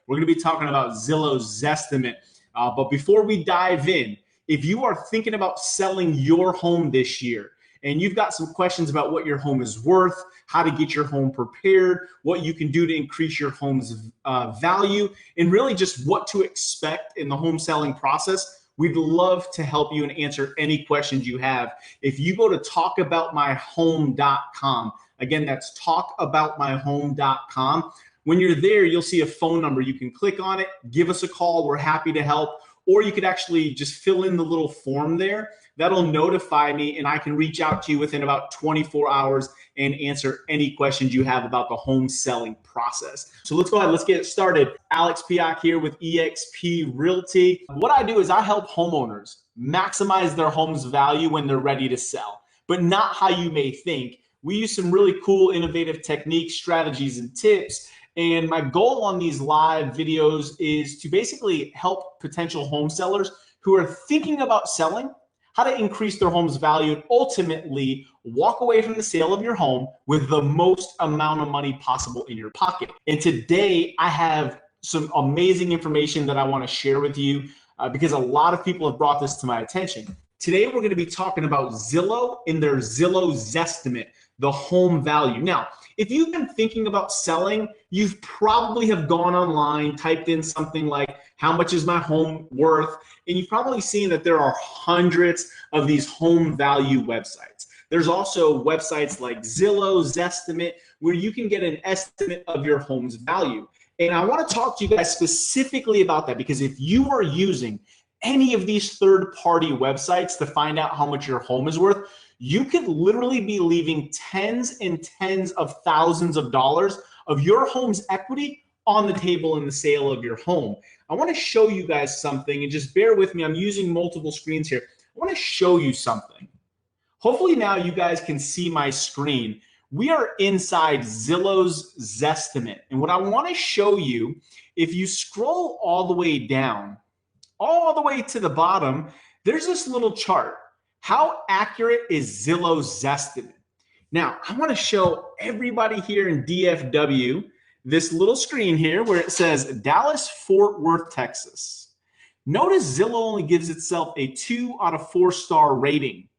We're going to be talking about Zillow's Zestimate. But before we dive in, if you are thinking about selling your home this year and you've got some questions about what your home is worth, how to get your home prepared, what you can do to increase your home's value, and really just what to expect in the home selling process, we'd love to help you and answer any questions you have. If you go to talkaboutmyhome.com, again, that's talkaboutmyhome.com. When you're there, you'll see a phone number. You can click on it, give us a call. We're happy to help. Or you could actually just fill in the little form there. That'll notify me and I can reach out to you within about 24 hours and answer any questions you have about the home selling process. So let's go ahead, let's get started. Alex Piak here with eXp Realty. What I do is I help homeowners maximize their home's value when they're ready to sell, but not how you may think. We use some really cool, innovative techniques, strategies, and tips. And my goal on these live videos is to basically help potential home sellers who are thinking about selling, how to increase their home's value and ultimately walk away from the sale of your home with the most amount of money possible in your pocket. And today I have some amazing information that I want to share with you because a lot of people have brought this to my attention. Today we're going to be talking about Zillow and their Zillow Zestimate, the home value. Now, if you've been thinking about selling, you've probably have gone online, typed in something like, how much is my home worth? And you've probably seen that there are hundreds of these home value websites. There's also websites like Zillow, Zestimate, where you can get an estimate of your home's value. And I want to talk to you guys specifically about that because if you are using any of these third-party websites to find out how much your home is worth, you could literally be leaving tens and tens of thousands of dollars of your home's equity on the table in the sale of your home. I want to show you guys something, and just bear with me. I'm using multiple screens here. I want to show you something. Hopefully now you guys can see my screen. We are inside Zillow's Zestimate. And what I want to show you, if you scroll all the way down, all the way to the bottom, there's this little chart. How accurate is Zillow's Zestimate? Now, I want to show everybody here in DFW this little screen here where it says Dallas, Fort Worth, Texas. Notice Zillow only gives itself a 2 out of 4 star rating.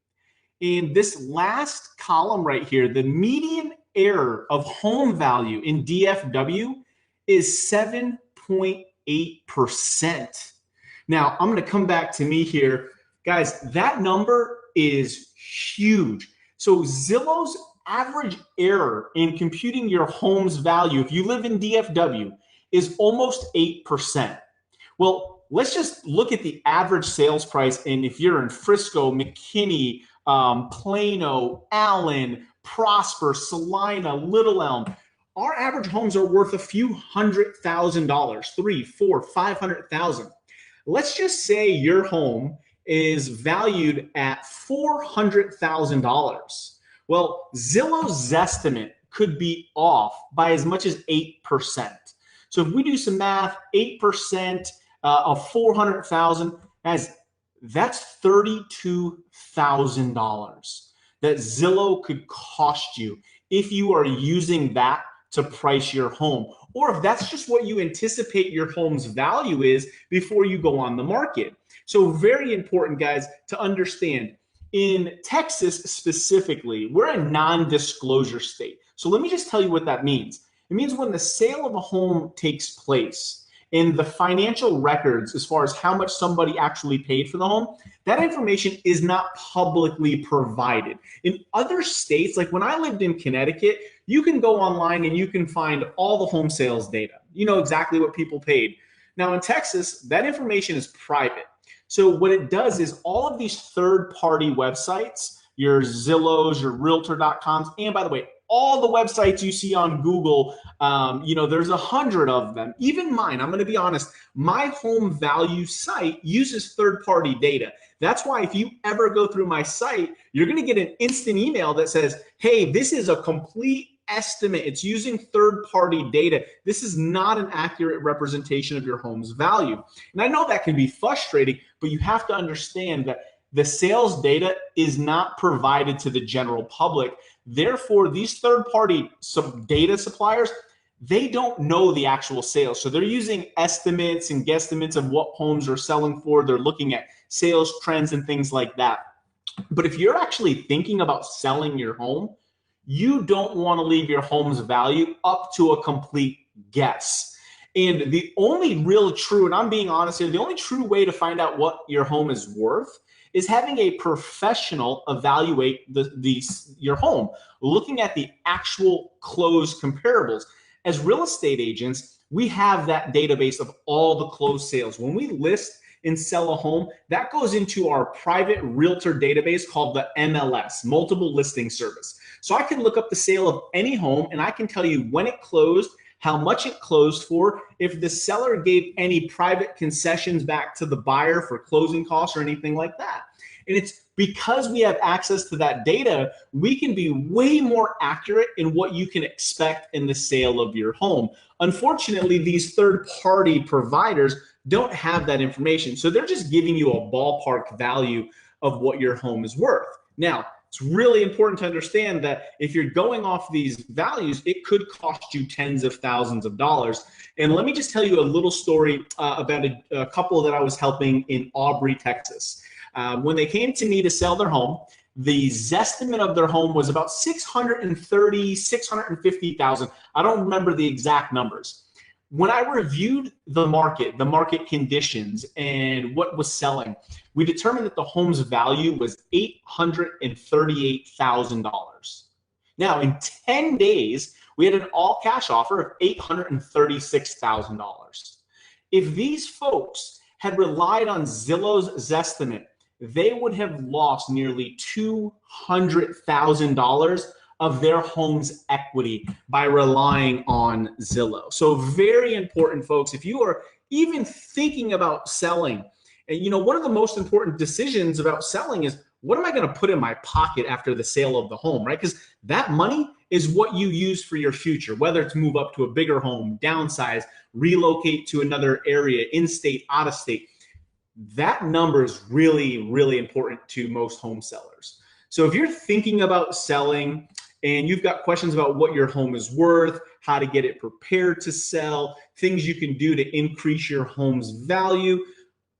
And this last column right here, the median error of home value in DFW is 7.8%. Now, I'm going to come back to me here. Guys, that number is huge. So Zillow's average error in computing your home's value, if you live in DFW, is almost 8%. Well, let's just look at the average sales price. And if you're in Frisco, McKinney, Plano, Allen, Prosper, Salina, Little Elm, our average homes are worth a few $100,000, $300,000, $400,000, $500,000. Let's just say your home is valued at $400,000. Well, Zillow's Zestimate could be off by as much as 8%. So if we do some math, 8% of 400,000, guys, that's $32,000 that Zillow could cost you if you are using that to price your home, or if that's just what you anticipate your home's value is before you go on the market. So very important, guys, to understand. In Texas specifically, we're a non-disclosure state. So let me just tell you what that means. It means when the sale of a home takes place and the financial records as far as how much somebody actually paid for the home, that information is not publicly provided. In other states, like when I lived in Connecticut, you can go online and you can find all the home sales data. You know exactly what people paid. Now in Texas, that information is private. So what it does is all of these third-party websites, your Zillows, your Realtor.coms, and by the way, all the websites you see on Google, there's 100 of them. Even mine, I'm going to be honest, my home value site uses third-party data. That's why if you ever go through my site, you're going to get an instant email that says, hey, this is a complete estimate. It's using third-party data. This is not an accurate representation of your home's value. And I know that can be frustrating, but you have to understand that the sales data is not provided to the general public. Therefore, these third-party data suppliers, they don't know the actual sales. So they're using estimates and guesstimates of what homes are selling for. They're looking at sales trends and things like that. But if you're actually thinking about selling your home, you don't want to leave your home's value up to a complete guess. And the only real true, and I'm being honest here, the only true way to find out what your home is worth is having a professional evaluate your home, looking at the actual closed comparables. As real estate agents, we have that database of all the closed sales. When we list and sell a home, that goes into our private realtor database called the MLS, Multiple Listing Service. So I can look up the sale of any home and I can tell you when it closed, how much it closed for, if the seller gave any private concessions back to the buyer for closing costs or anything like that. And it's because we have access to that data, we can be way more accurate in what you can expect in the sale of your home. Unfortunately, these third-party providers don't have that information. So they're just giving you a ballpark value of what your home is worth. Now, it's really important to understand that if you're going off these values, it could cost you tens of thousands of dollars. And let me just tell you a little story about a couple that I was helping in Aubrey, Texas. When they came to me to sell their home, the Zestimate of their home was about $630,000, $650,000. I don't remember the exact numbers. When I reviewed the market conditions and what was selling, we determined that the home's value was $838,000. Now, in 10 days, we had an all-cash offer of $836,000. If these folks had relied on Zillow's Zestimate, they would have lost nearly $200,000 of their home's equity by relying on Zillow. So very important, folks, if you are even thinking about selling, and you know, one of the most important decisions about selling is, what am I going to put in my pocket after the sale of the home, right? Because that money is what you use for your future, whether it's move up to a bigger home, downsize, relocate to another area, in-state, out-of-state. That number is really, really important to most home sellers. So if you're thinking about selling and you've got questions about what your home is worth, how to get it prepared to sell, things you can do to increase your home's value,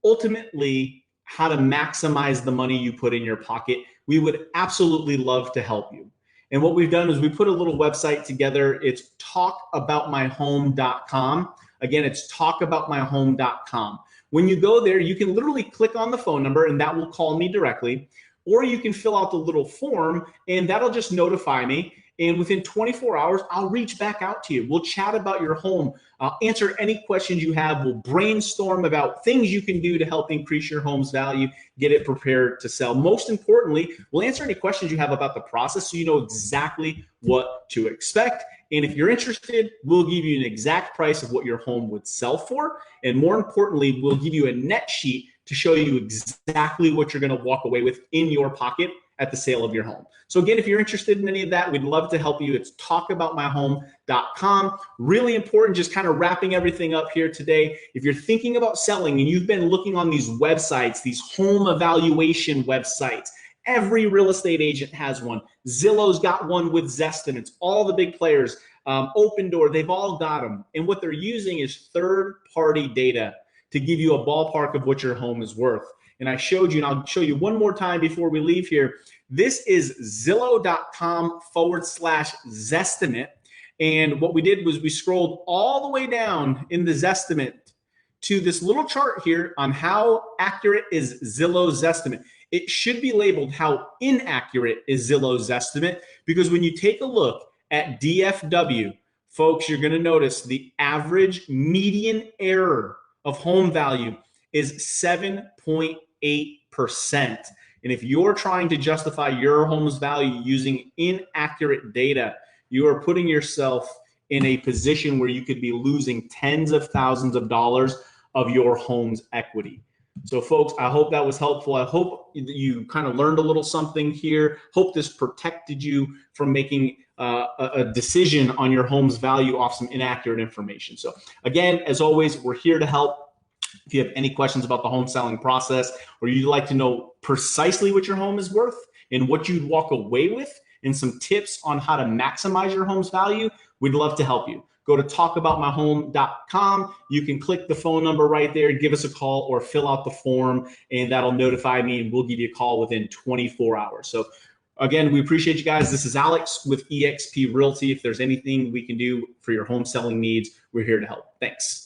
ultimately how to maximize the money you put in your pocket, we would absolutely love to help you. And what we've done is we put a little website together. It's talkaboutmyhome.com. Again, it's talkaboutmyhome.com. When you go there, you can literally click on the phone number and that will call me directly, or you can fill out the little form and that'll just notify me. And within 24 hours, I'll reach back out to you. We'll chat about your home. I'll answer any questions you have. We'll brainstorm about things you can do to help increase your home's value, get it prepared to sell. Most importantly, we'll answer any questions you have about the process so you know exactly what to expect. And if you're interested, we'll give you an exact price of what your home would sell for. And more importantly, we'll give you a net sheet to show you exactly what you're going to walk away with in your pocket at the sale of your home. So again, if you're interested in any of that, we'd love to help you. It's talkaboutmyhome.com. Really important, just kind of wrapping everything up here today. If you're thinking about selling and you've been looking on these websites, these home evaluation websites, every real estate agent has one. Zillow's got one with Zestimates. All the big players, Open Door, they've all got them. And what they're using is third-party data to give you a ballpark of what your home is worth. And I showed you, and I'll show you one more time before we leave here. This is Zillow.com/Zestimate. And what we did was we scrolled all the way down in the Zestimate to this little chart here on how accurate is Zillow's Zestimate. It should be labeled how inaccurate is Zillow's Zestimate, because when you take a look at DFW, folks, you're going to notice the average median error of home value is 7.8%. And if you're trying to justify your home's value using inaccurate data, you are putting yourself in a position where you could be losing tens of thousands of dollars of your home's equity. So folks, I hope that was helpful. I hope you kind of learned a little something here. Hope this protected you from making a decision on your home's value off some inaccurate information. So again, as always, we're here to help. If you have any questions about the home selling process, or you'd like to know precisely what your home is worth and what you'd walk away with, and some tips on how to maximize your home's value, we'd love to help you. go to talkaboutmyhome.com. You can click the phone number right there, give us a call, or fill out the form, and that'll notify me, and we'll give you a call within 24 hours. So again, we appreciate you guys. This is Alex with eXp Realty. If there's anything we can do for your home selling needs, we're here to help. Thanks.